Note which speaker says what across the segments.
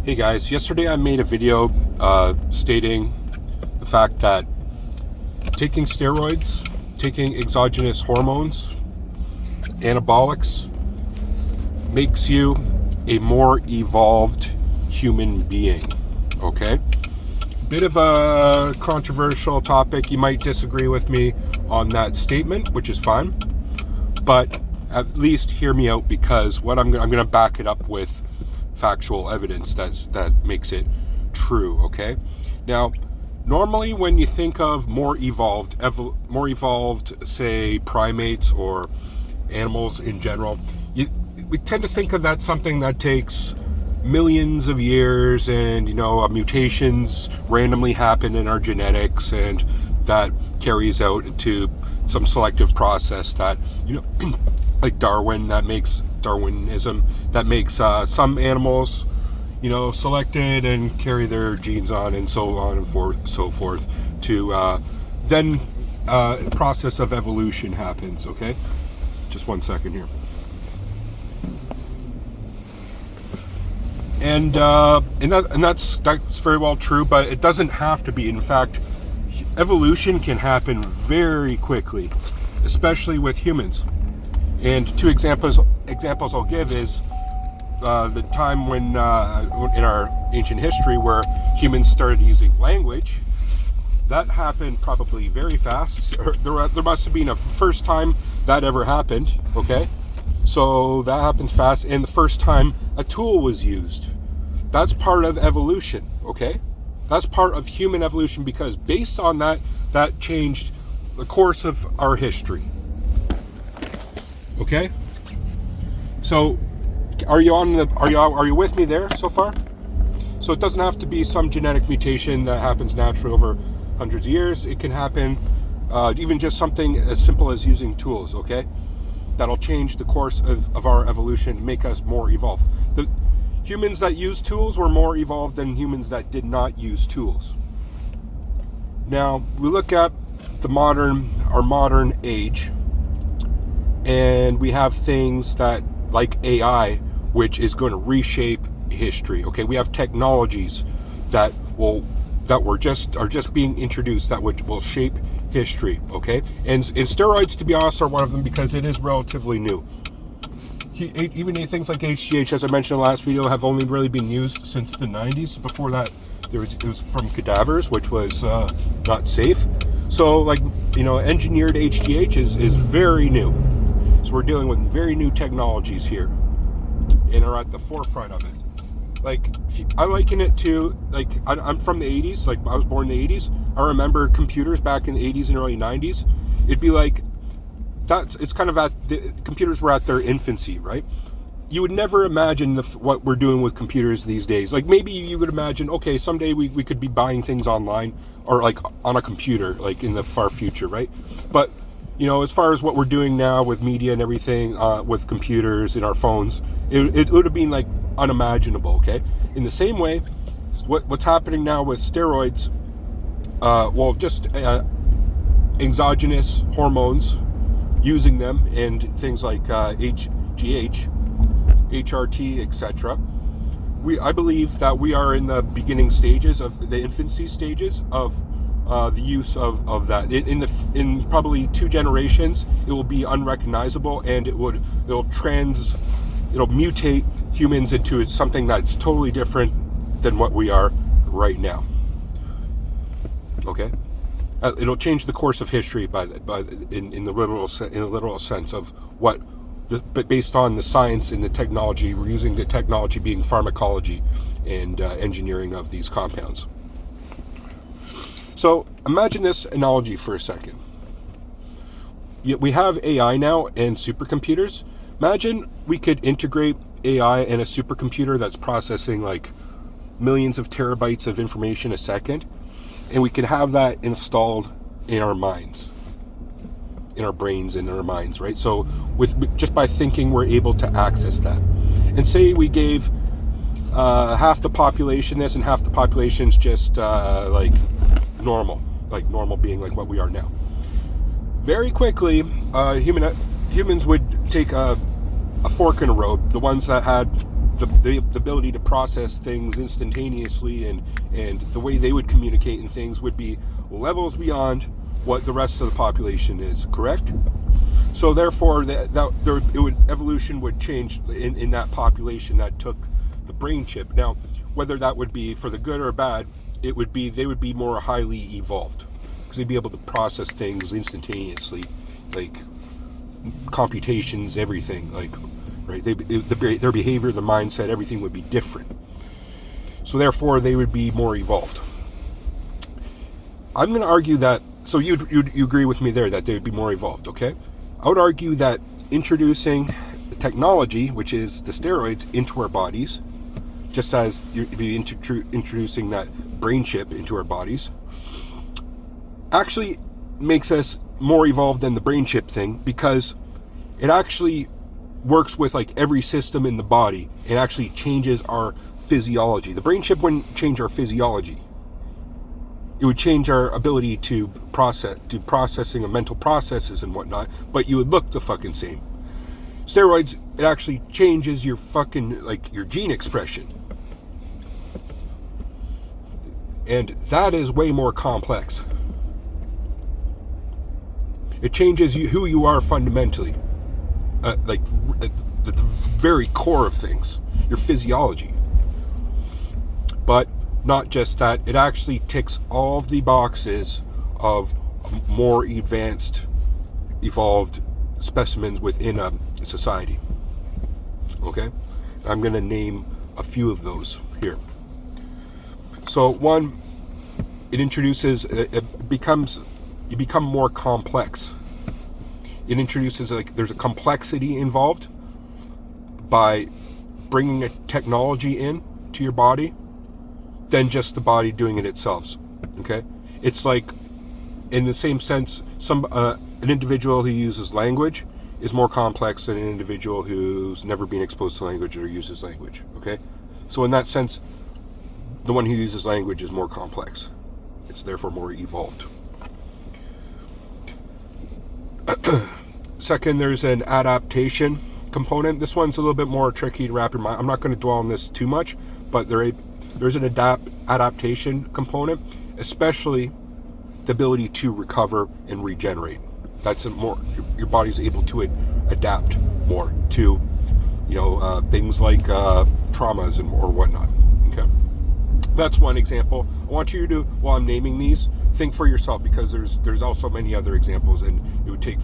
Speaker 1: Hey guys, yesterday I made a video stating the fact that taking steroids, taking exogenous hormones, anabolics, makes you a more evolved human being, okay? Bit of a controversial topic. You might disagree with me on that statement, which is fine, but at least hear me out, because what I'm going to back it up with factual evidence that makes it true. Okay, now normally when you think of more evolved, say primates or animals in general, we tend to think of that something that takes millions of years, and mutations randomly happen in our genetics, and that carries out to some selective process that like Darwinism, that makes some animals selected and carry their genes on, and so on and so forth to then process of evolution happens. Okay, just 1 second here. And that's very well true, but it doesn't have to be. In fact, evolution can happen very quickly, especially with humans. And two examples I'll give is the time when in our ancient history where humans started using language. That happened probably very fast. There must have been a first time that ever happened. Okay, so that happens fast, and the first time a tool was used. That's part of evolution. Okay, that's part of human evolution, because based on that changed the course of our history. Okay, so are you with me there so far? So it doesn't have to be some genetic mutation that happens naturally over hundreds of years. It can happen even just something as simple as using tools. Okay, that'll change the course of our evolution, make us more evolved. The humans that use tools were more evolved than humans that did not use tools. Now we look at our modern age, and we have things that, like AI, which is going to reshape history. Okay, we have technologies that are just being introduced that will shape history. Okay, and steroids, to be honest, are one of them, because it is relatively new. Even things like HGH, as I mentioned in the last video, have only really been used since the 90s. Before that, it was from cadavers, which was not safe. So, engineered HGH is very new. So we're dealing with very new technologies here, and are at the forefront of it. I liken it to, I'm from the 80s. I was born in the 80s. I remember computers back in the 80s and early 90s. It'd be like it's kind of computers were at their infancy, right? You would never imagine what we're doing with computers these days. Maybe you would imagine, okay, someday we could be buying things online or on a computer, in the far future, right? But as far as what we're doing now with media and everything, with computers and our phones, it would have been unimaginable. Okay, in the same way, what's happening now with steroids, just exogenous hormones, using them, and things like HGH, HRT, etc. I believe that we are in the beginning stages of the infancy stages of the use of that. In probably 2 generations, it will be unrecognizable, and it'll mutate humans into something that's totally different than what we are right now. Okay, it'll change the course of history in the literal sense of but based on the science and the technology. We're using the technology being pharmacology and engineering of these compounds. So imagine this analogy for a second. We have AI now and supercomputers. Imagine we could integrate AI in a supercomputer that's processing millions of terabytes of information a second, and we could have that installed in our minds, in our brains, in our minds, right? So just by thinking, we're able to access that. And say we gave half the population this, and half the population's just normal being what we are now. Very quickly, humans would take a fork in the road. The ones that had the ability to process things instantaneously, and the way they would communicate in things would be levels beyond what the rest of the population is, correct? So therefore, evolution would change in that population that took the brain chip. Now, whether that would be for the good or bad, they would be more highly evolved, because they'd be able to process things instantaneously, like computations, everything, like, right? Their behavior, their mindset, everything would be different. So therefore, they would be more evolved. I'm going to argue that. So you agree with me there that they would be more evolved, okay? I would argue that introducing technology, which is the steroids, into our bodies, just as you'd be introducing that brain chip into our bodies, actually makes us more evolved than the brain chip thing, because it actually works with like every system in the body. It actually changes our physiology. The brain chip wouldn't change our physiology. It would change our ability to processing of mental processes and whatnot, but you would look the fucking same. Steroids, it actually changes your fucking, like, your gene expression. And that is way more complex. It changes who you are fundamentally. Like, at the very core of things. Your physiology. But not just that, it actually ticks all of the boxes of more advanced, evolved specimens within a society. Okay? I'm going to name a few of those here. So one, you become more complex. It introduces, like, there's a complexity involved by bringing a technology in to your body than just the body doing it itself. Okay? It's like, in the same sense, an individual who uses language is more complex than an individual who's never been exposed to language or uses language. Okay? So in that sense, the one who uses language is more complex. It's therefore more evolved. Second, there's an adaptation component. This one's a little bit more tricky to wrap your mind. I'm not going to dwell on this too much, but there's an adaptation component, especially the ability to recover and regenerate. That's your body's able to adapt more to, things like traumas or whatnot. Okay, that's one example. I want you to, while I'm naming these, think for yourself, because there's also many other examples, and it would take,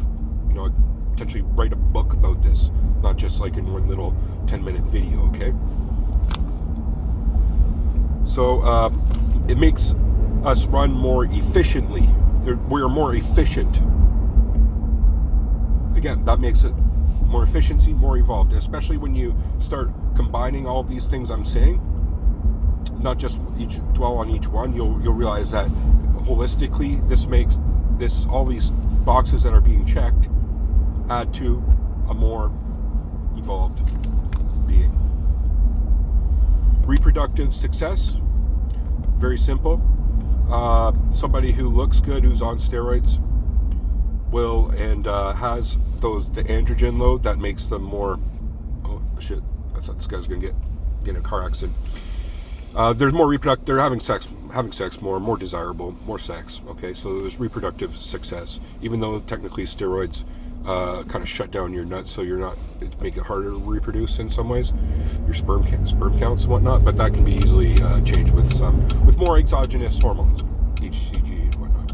Speaker 1: potentially write a book about this, not just like in one little 10-minute video. Okay. So it makes us run more efficiently. We're more efficient. Again, that makes it more efficiency, more evolved, especially when you start combining all of these things I'm saying. Not just dwell on each one. You'll realize that holistically, this makes all these boxes that are being checked add to a more evolved being. Reproductive success, very simple. Somebody who looks good, who's on steroids, has the androgen load that makes them more. Oh shit! I thought this guy was gonna get in a car accident. There's more reproductive. They're having sex more desirable, more sex. Okay, so there's reproductive success, even though technically steroids kind of shut down your nuts, so make it harder to reproduce in some ways, your sperm counts and whatnot. But that can be easily changed with more exogenous hormones, HCG and whatnot.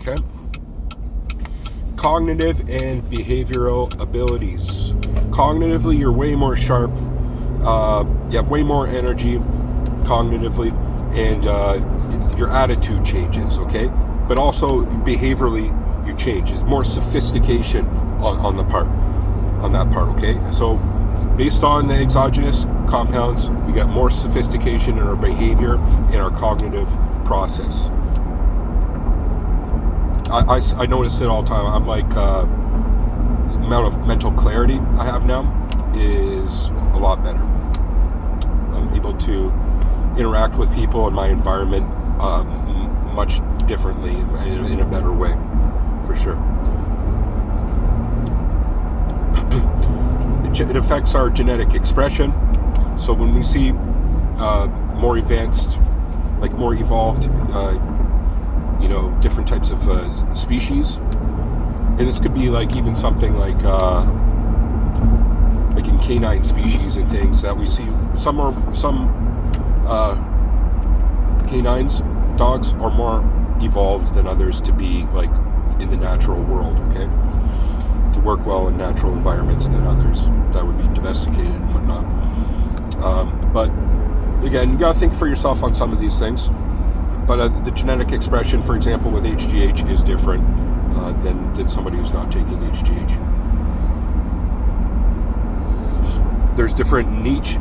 Speaker 1: Okay. Cognitive and behavioral abilities. Cognitively, you're way more sharp. You have way more energy cognitively, and your attitude changes, okay? But also behaviorally, you change. It's more sophistication on that part, okay? So based on the exogenous compounds, we got more sophistication in our behavior and our cognitive process. I notice it all the time. I'm like, the amount of mental clarity I have now is a lot better. I'm able to interact with people in my environment much differently, in a better way, for sure. it affects our genetic expression. So when we see more advanced, like more evolved, different types of species, and this could be like even something like in canine species and things that we see. Some canines, dogs, are more evolved than others to be like in the natural world, okay? To work well in natural environments than others that would be domesticated and whatnot. But again, you gotta think for yourself on some of these things. But the genetic expression, for example, with HGH is different than somebody who's not taking HGH. There's different niche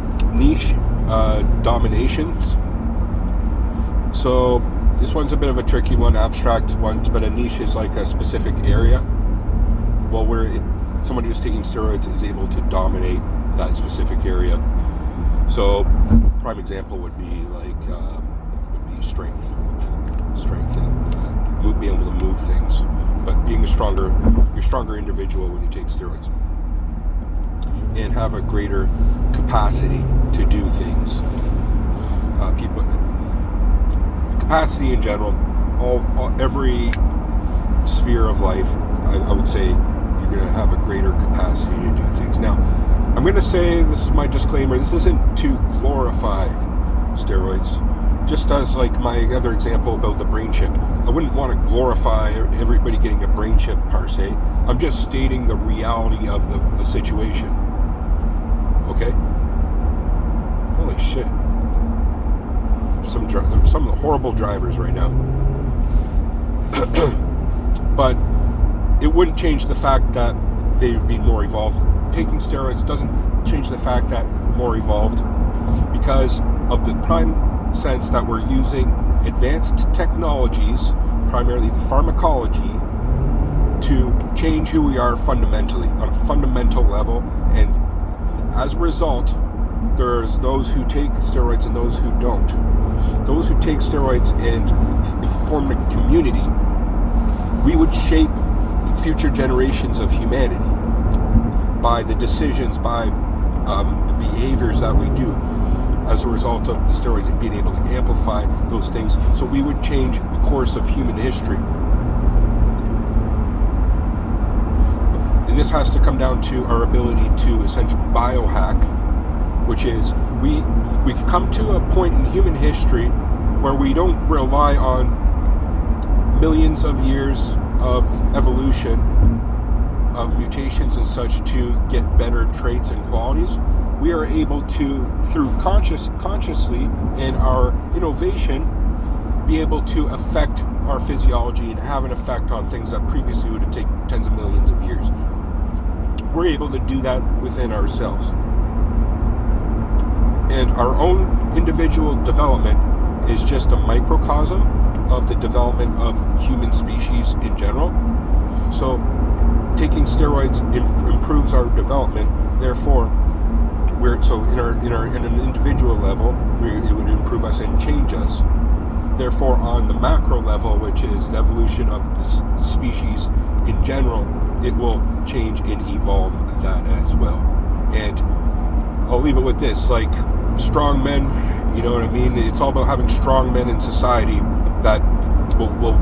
Speaker 1: dominations. So this one's a bit of a tricky one, abstract one, but a niche is like a specific area. Well, somebody who's taking steroids is able to dominate that specific area. So prime example would be strength and being able to move things. But being you're stronger individual when you take steroids, and have a greater capacity to do things. Capacity in general, every sphere of life, I would say you're going to have a greater capacity to do things. Now, I'm going to say, this is my disclaimer, this isn't to glorify steroids. Just as like my other example about the brain chip, I wouldn't want to glorify everybody getting a brain chip per se. I'm just stating the reality of the situation. Okay? Holy shit. Some horrible drivers right now. But it wouldn't change the fact that they would be more evolved. Taking steroids doesn't change the fact that more evolved, because of the prime sense that we're using advanced technologies, primarily the pharmacology, to change who we are fundamentally, on a fundamental level. And as a result, there's those who take steroids and those who don't. Those who take steroids and form a community, we would shape future generations of humanity by the decisions, by the behaviors that we do as a result of the steroids and being able to amplify those things. So we would change the course of human history. And this has to come down to our ability to essentially biohack, which is we've come to a point in human history where we don't rely on millions of years of evolution, of mutations and such, to get better traits and qualities. We are able to, through consciously and our innovation, be able to affect our physiology and have an effect on things that previously would have taken tens of millions of years. We're able to do that within ourselves. And our own individual development is just a microcosm of the development of human species in general. So taking steroids improves our development. Therefore, in an individual level, it would improve us and change us. Therefore, on the macro level, which is the evolution of the species in general, it will change and evolve that as well. And I'll leave it with this, like strong men, you know what I mean? It's all about having strong men in society that will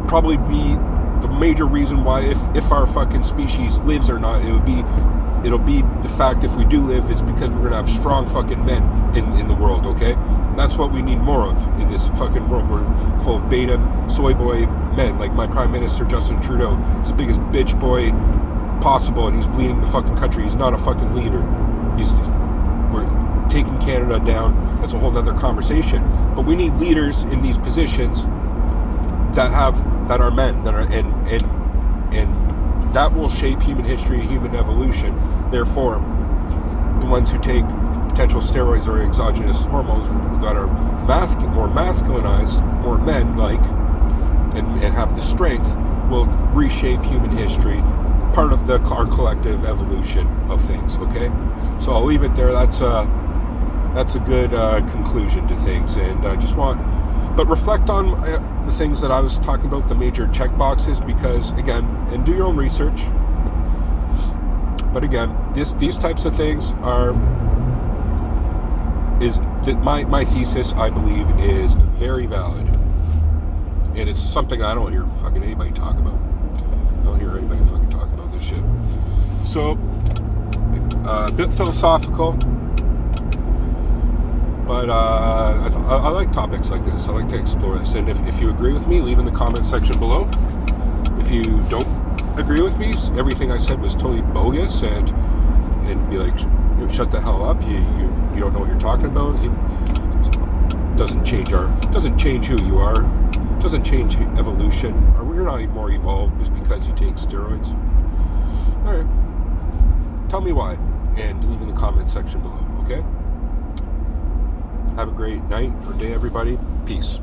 Speaker 1: probably be the major reason why if our fucking species lives or not, it'll be the fact if we do live is because we're gonna have strong fucking men in the world, okay? And that's what we need more of in this fucking world. We're full of beta soy boy men, like my Prime Minister Justin Trudeau. He's the biggest bitch boy possible, and he's leading the fucking country.'s not a fucking leader. We're taking Canada down. That's a whole nother conversation. But we need leaders in these positions that are men, that are and that will shape human history, human evolution. Therefore, the ones who take potential steroids or exogenous hormones that are more masculinized, more men-like, and have the strength, will reshape human history, part of our collective evolution of things. Okay, so I'll leave it there. That's a good conclusion to things, and I just but reflect on the things that I was talking about, the major check boxes, because again, and do your own research. But again, these types of things my thesis, I believe, is very valid, and it's something I don't hear fucking anybody talk about. I don't hear anybody fucking talk about this shit. So, a bit philosophical, but I like topics like this. I like to explore this, and if you agree with me, leave in the comment section below. If you don't agree with me, everything I said was totally bogus, and be like, shut the hell up. You don't know what you're talking about. It doesn't change who you are. It doesn't change evolution. Or we're not any more evolved just because you take steroids. All right. Tell me why, and leave in the comment section below. Okay. Have a great night or day, everybody. Peace.